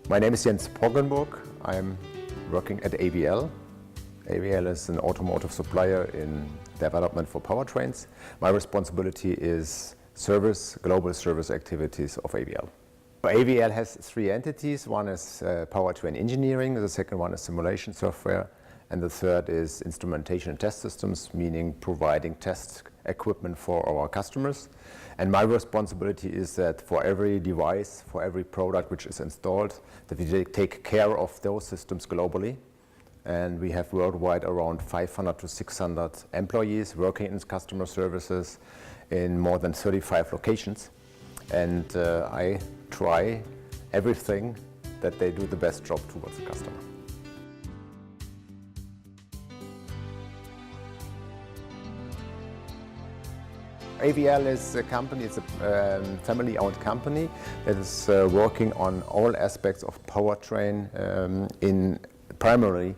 My name is Jens Poggenburg. I'm working at AVL. AVL is an automotive supplier in development for powertrains. My responsibility is global service activities of AVL. AVL has three entities. One is powertrain engineering, the second one is simulation software, and the third is instrumentation and test systems, meaning providing test equipment for our customers. And my responsibility is that for every device, for every product which is installed, that we take care of those systems globally. And we have worldwide around 500 to 600 employees working in customer services in more than 35 locations. And I try everything that they do the best job towards the customer. AVL is a company, it's a family-owned company that is working on all aspects of powertrain in primarily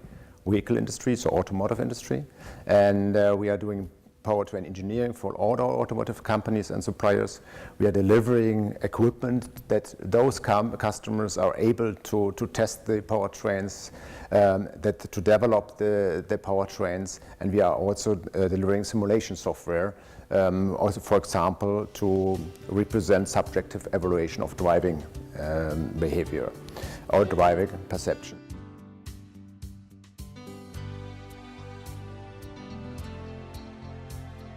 vehicle industry, so automotive industry. And we are doing powertrain engineering for all our automotive companies and suppliers. We are delivering equipment that those customers are able to test the powertrains, to develop the powertrains, and we are also delivering simulation software, also for example to represent subjective evaluation of driving behavior or driving perception.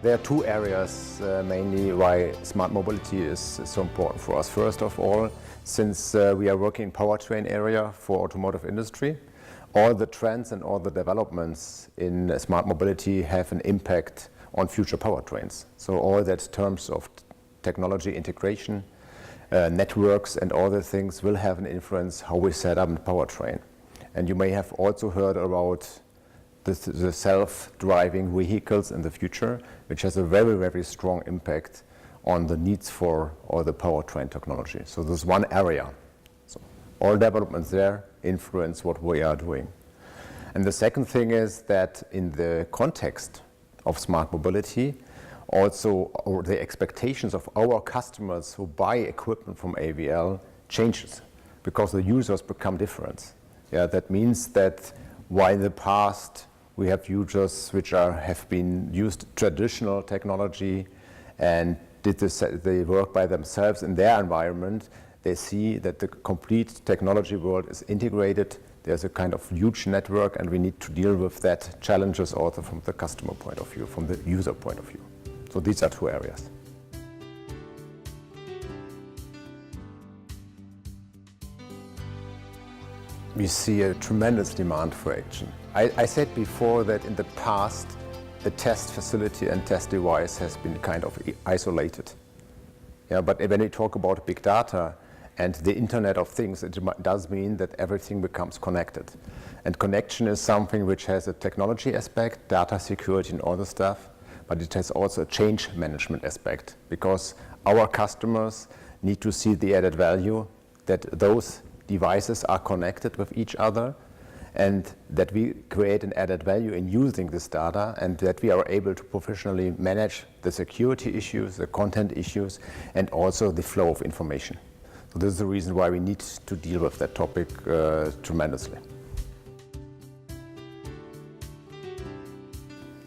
There are two areas mainly why smart mobility is so important for us. First of all, since we are working in powertrain area for automotive industry, all the trends and all the developments in smart mobility have an impact on future powertrains. So all that terms of technology integration, networks and all the things will have an influence how we set up a powertrain. And you may have also heard about the self-driving vehicles in the future, which has a very, very strong impact on the needs for all the powertrain technology. So there's one area. So all developments there influence what we are doing. And the second thing is that in the context of smart mobility, also the expectations of our customers who buy equipment from AVL changes because the users become different. Yeah, that means that while in the past we have users which have been used traditional technology and did the work by themselves in their environment, they see that the complete technology world is integrated. There's a kind of huge network, and we need to deal with that challenges also from the customer point of view, from the user point of view. So these are two areas. We see a tremendous demand for action. I said before that in the past, the test facility and test device has been kind of isolated. Yeah, but when we talk about big data and the Internet of Things, it does mean that everything becomes connected. And connection is something which has a technology aspect, data security and all the stuff, but it has also a change management aspect, because our customers need to see the added value that those devices are connected with each other, and that we create an added value in using this data, and that we are able to professionally manage the security issues, the content issues, and also the flow of information. So this is the reason why we need to deal with that topic tremendously.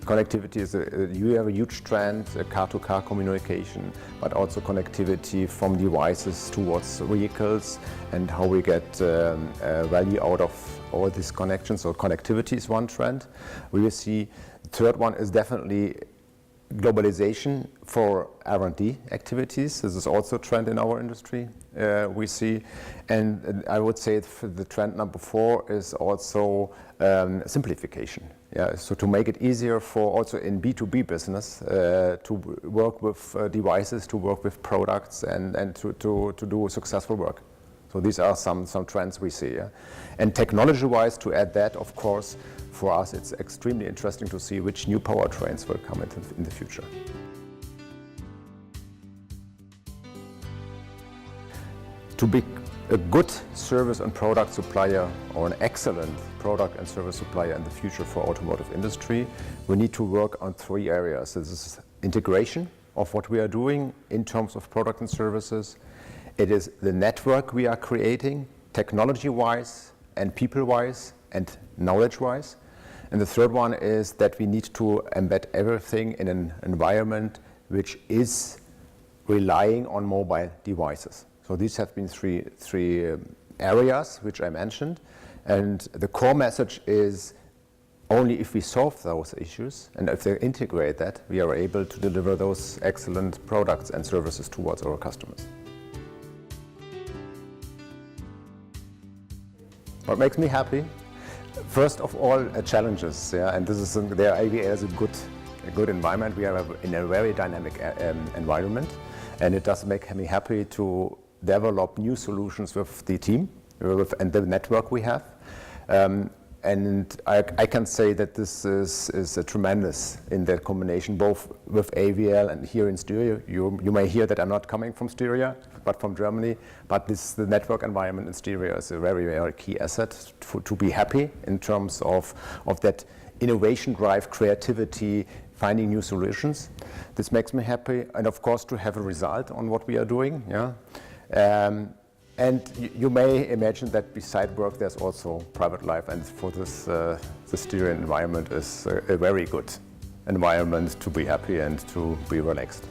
Connectivity is you have a huge trend, car-to-car communication, but also connectivity from devices towards vehicles and how we get value out of all these connections. So connectivity is one trend. We will see the third one is definitely globalization for R&D activities. This is also a trend in our industry we see. And I would say the trend number 4 is also simplification. Yeah, so to make it easier for also in B2B business to work with devices, to work with products and to do successful work. So these are some trends we see. Yeah? And technology-wise, to add that, of course, for us it's extremely interesting to see which new powertrains will come in the future. To be a good service and product supplier, or an excellent product and service supplier in the future for automotive industry, we need to work on 3 areas. This is integration of what we are doing in terms of product and services. It is the network we are creating technology-wise and people-wise and knowledge-wise. And the third one is that we need to embed everything in an environment which is relying on mobile devices. So these have been three areas which I mentioned. And the core message is only if we solve those issues and if they integrate that, we are able to deliver those excellent products and services towards our customers. What makes me happy? First of all, challenges, and this is there. AVL is a good environment. We are in a very dynamic environment, and it does make me happy to develop new solutions with the team and the network we have. And I can say that this is a tremendous in that combination, both with AVL and here in Styria. You may hear that I'm not coming from Styria, but from Germany. But the network environment in Styria is a very, very key asset to be happy in terms of that innovation drive, creativity, finding new solutions. This makes me happy, and of course to have a result on what we are doing. And you may imagine that beside work there's also private life, and for this the Styrian environment is a very good environment to be happy and to be relaxed.